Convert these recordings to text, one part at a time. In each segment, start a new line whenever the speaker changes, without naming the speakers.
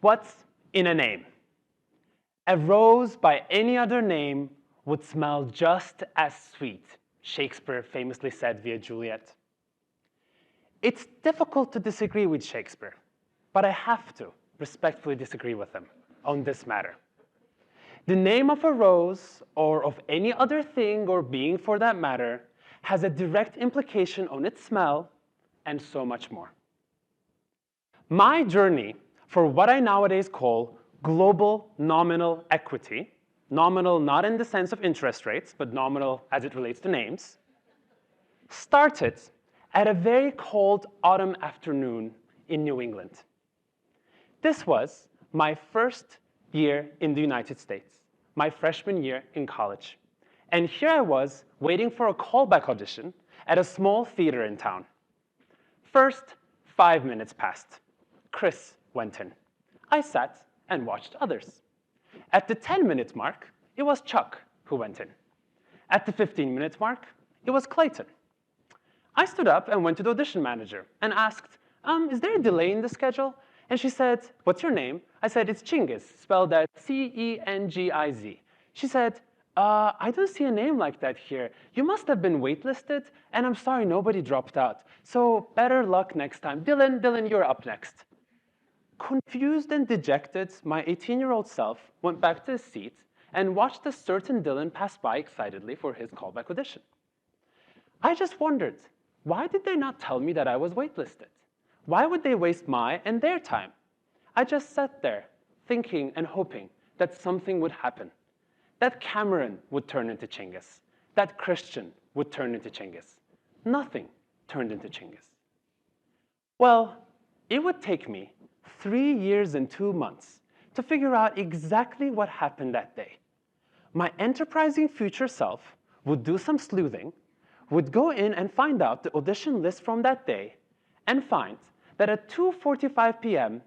What's in a name? A rose by any other name would smell just as sweet, Shakespeare famously said via Juliet. It's difficult to disagree with Shakespeare, but I have to respectfully disagree with him on this matter. The name of a rose, or of any other thing or being for that matter, has a direct implication on its smell and so much more. My journey for what I nowadays call global nominal equity, nominal not in the sense of interest rates, but nominal as it relates to names, started at a very cold autumn afternoon in New England. This was my first year in the United States, my freshman year in college. And here I was waiting for a callback audition at a small theater in town. First, 5 minutes passed. Chris went in. I sat and watched others. At the 10-minute mark, it was Chuck who went in. At the 15-minute mark, it was Clayton. I stood up and went to the audition manager and asked, is there a delay in the schedule? And she said, what's your name? I said, it's Cengiz, spelled as C-E-N-G-I-Z. She said, I don't see a name like that here. You must have been waitlisted, and I'm sorry, nobody dropped out. So better luck next time. Dylan, you're up next. Confused and dejected, my 18-year-old self went back to his seat and watched a certain Dylan pass by excitedly for his callback audition. I just wondered, why did they not tell me that I was waitlisted? Why would they waste my and their time? I just sat there, thinking and hoping that something would happen. That Cameron would turn into Cengiz. That Christian would turn into Cengiz. Nothing turned into Cengiz. Well, it would take me 3 years and 2 months to figure out exactly what happened that day. My enterprising future self would do some sleuthing, would go in and find out the audition list from that day, and find that at 2:45 p.m.,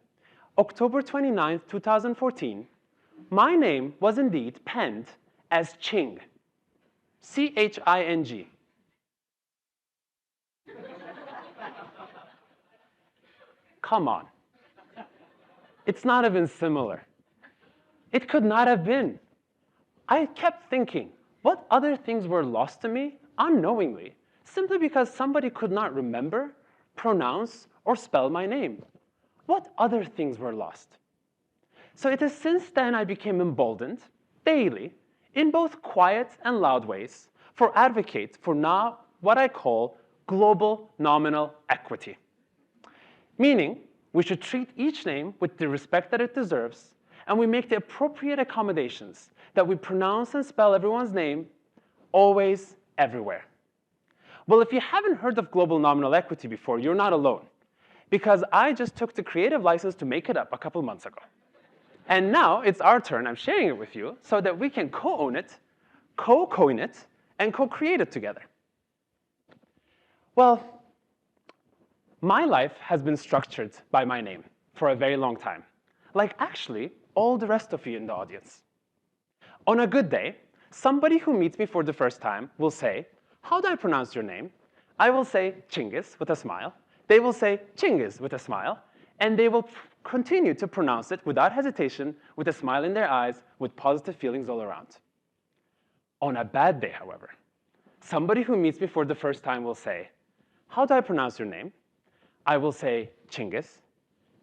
October 29th, 2014, my name was indeed penned as Ching, C-H-I-N-G. Come on. It's not even similar. It could not have been. I kept thinking, what other things were lost to me unknowingly, simply because somebody could not remember, pronounce, or spell my name? What other things were lost? So it is since then I became emboldened, daily, in both quiet and loud ways, for advocate for now what I call global nominal equity. Meaning, we should treat each name with the respect that it deserves, and we make the appropriate accommodations that we pronounce and spell everyone's name, always, everywhere. Well, if you haven't heard of global nominal equity before, you're not alone, because I just took the creative license to make it up a couple months ago. And now it's our turn. I'm sharing it with you so that we can co-own it, co-coin it, and co-create it together. Well, my life has been structured by my name for a very long time, like actually all the rest of you in the audience. On a good day, somebody who meets me for the first time will say, how do I pronounce your name? I will say Cengiz with a smile. They will say Cengiz with a smile, and they will continue to pronounce it without hesitation, with a smile in their eyes, with positive feelings all around. On a bad day, however, somebody who meets me for the first time will say, how do I pronounce your name? I will say Cengiz,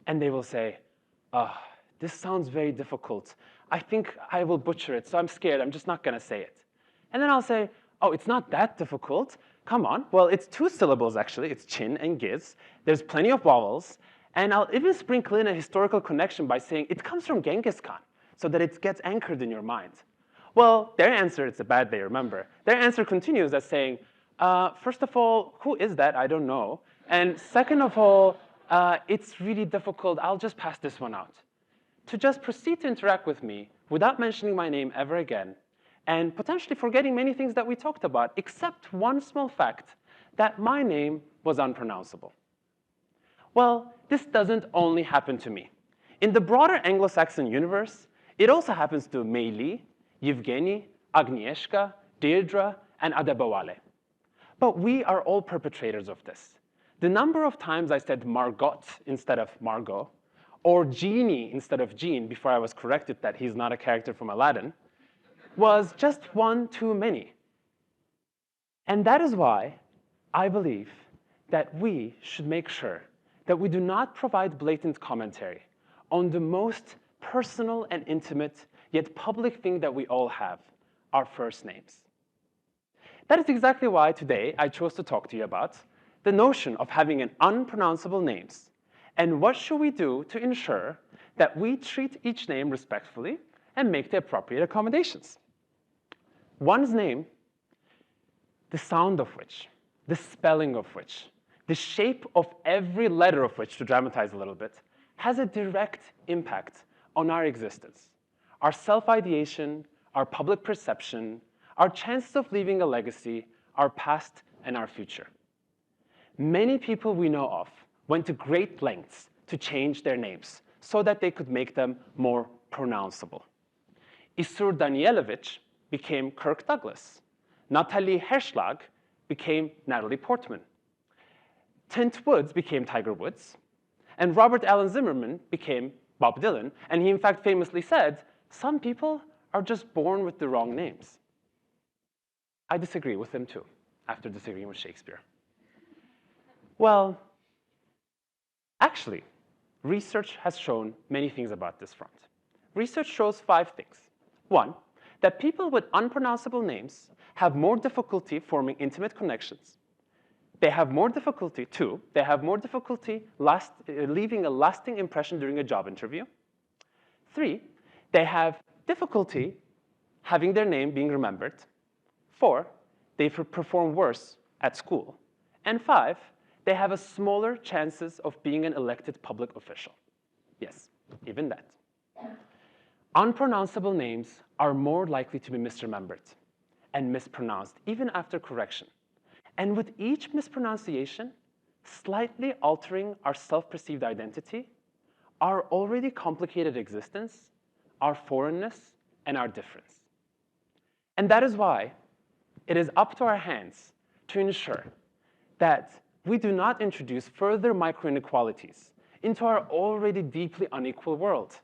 and they will say, this sounds very difficult. I think I will butcher it, so I'm scared. I'm just not going to say it. And then I'll say, oh, it's not that difficult. Come on. Well, it's 2 syllables, actually. It's chin and giz. There's plenty of vowels. And I'll even sprinkle in a historical connection by saying it comes from Genghis Khan, so that it gets anchored in your mind. Well, their answer, it's a bad day, remember. Their answer continues as saying, first of all, who is that? I don't know. And second of all, it's really difficult. I'll just pass this one out. To just proceed to interact with me without mentioning my name ever again, and potentially forgetting many things that we talked about, except one small fact, that my name was unpronounceable. Well, this doesn't only happen to me. In the broader Anglo-Saxon universe, it also happens to Meili, Yevgeny, Agnieszka, Deirdre, and Adebowale. But we are all perpetrators of this. The number of times I said Margot instead of Margot, or Genie instead of Gene before I was corrected that he's not a character from Aladdin, was just one too many. And that is why I believe that we should make sure that we do not provide blatant commentary on the most personal and intimate yet public thing that we all have, our first names. That is exactly why today I chose to talk to you about the notion of having an unpronounceable names and what should we do to ensure that we treat each name respectfully and make the appropriate accommodations. One's name, the sound of which, the spelling of which, the shape of every letter of which, to dramatize a little bit, has a direct impact on our existence, our self-ideation, our public perception, our chances of leaving a legacy, our past, and our future. Many people we know of went to great lengths to change their names so that they could make them more pronounceable. Isur Danielevich became Kirk Douglas. Natalie Herschlag became Natalie Portman. Tint Woods became Tiger Woods. And Robert Allen Zimmerman became Bob Dylan. And he, in fact, famously said, some people are just born with the wrong names. I disagree with him, too, after disagreeing with Shakespeare. Well, actually, research has shown many things about this front. Research shows 5 things. 1, that people with unpronounceable names have more difficulty forming intimate connections. They have more difficulty, 2, they have more difficulty leaving a lasting impression during a job interview. 3, they have difficulty having their name being remembered. 4, they perform worse at school. And 5, they have a smaller chances of being an elected public official. Yes, even that. Unpronounceable names are more likely to be misremembered and mispronounced, even after correction. And with each mispronunciation, slightly altering our self-perceived identity, our already complicated existence, our foreignness, and our difference. And that is why it is up to our hands to ensure that we do not introduce further micro-inequalities into our already deeply unequal world,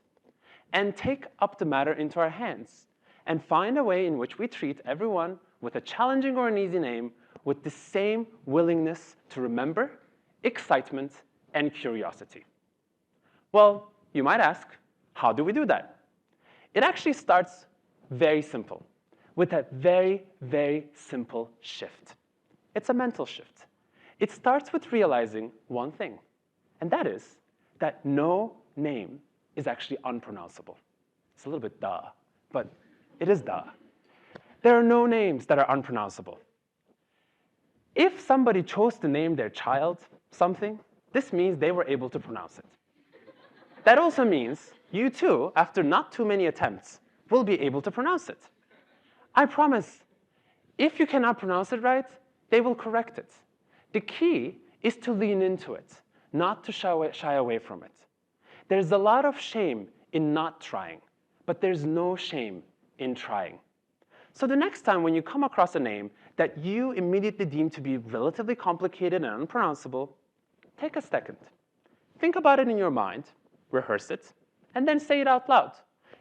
and take up the matter into our hands and find a way in which we treat everyone with a challenging or an easy name with the same willingness to remember, excitement, and curiosity. Well, you might ask, how do we do that? It actually starts very simple, with a very, very simple shift. It's a mental shift. It starts with realizing one thing, and that is that no name is actually unpronounceable. It's a little bit duh, but it is duh. There are no names that are unpronounceable. If somebody chose to name their child something, this means they were able to pronounce it. That also means you too, after not too many attempts, will be able to pronounce it. I promise, if you cannot pronounce it right, they will correct it. The key is to lean into it, not to shy away from it. There's a lot of shame in not trying, but there's no shame in trying. So the next time when you come across a name that you immediately deem to be relatively complicated and unpronounceable, take a second. Think about it in your mind, rehearse it, and then say it out loud.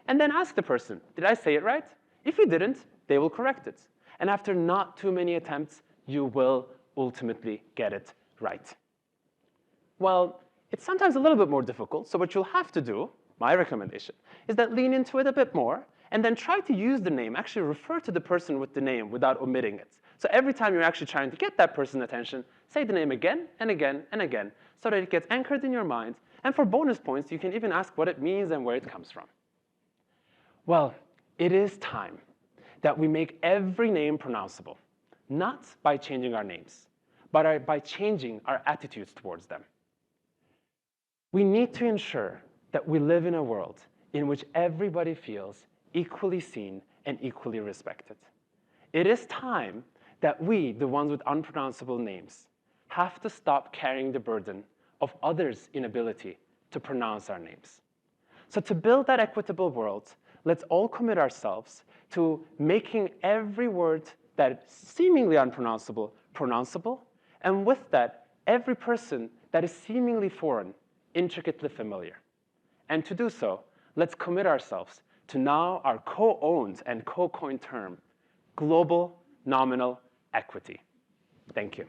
And then ask the person, did I say it right? If you didn't, they will correct it. And after not too many attempts, you will ultimately get it right. Well, it's sometimes a little bit more difficult, so what you'll have to do, my recommendation, is that lean into it a bit more, and then try to use the name, actually refer to the person with the name without omitting it. So every time you're actually trying to get that person's attention, say the name again and again and again, so that it gets anchored in your mind, and for bonus points, you can even ask what it means and where it comes from. Well, it is time that we make every name pronounceable, not by changing our names, but by changing our attitudes towards them. We need to ensure that we live in a world in which everybody feels equally seen and equally respected. It is time that we, the ones with unpronounceable names, have to stop carrying the burden of others' inability to pronounce our names. So to build that equitable world, let's all commit ourselves to making every word that is seemingly unpronounceable, pronounceable, and with that, every person that is seemingly foreign, intricately familiar. And to do so, let's commit ourselves to now our co-owned and co-coined term, global nominal equity. Thank you.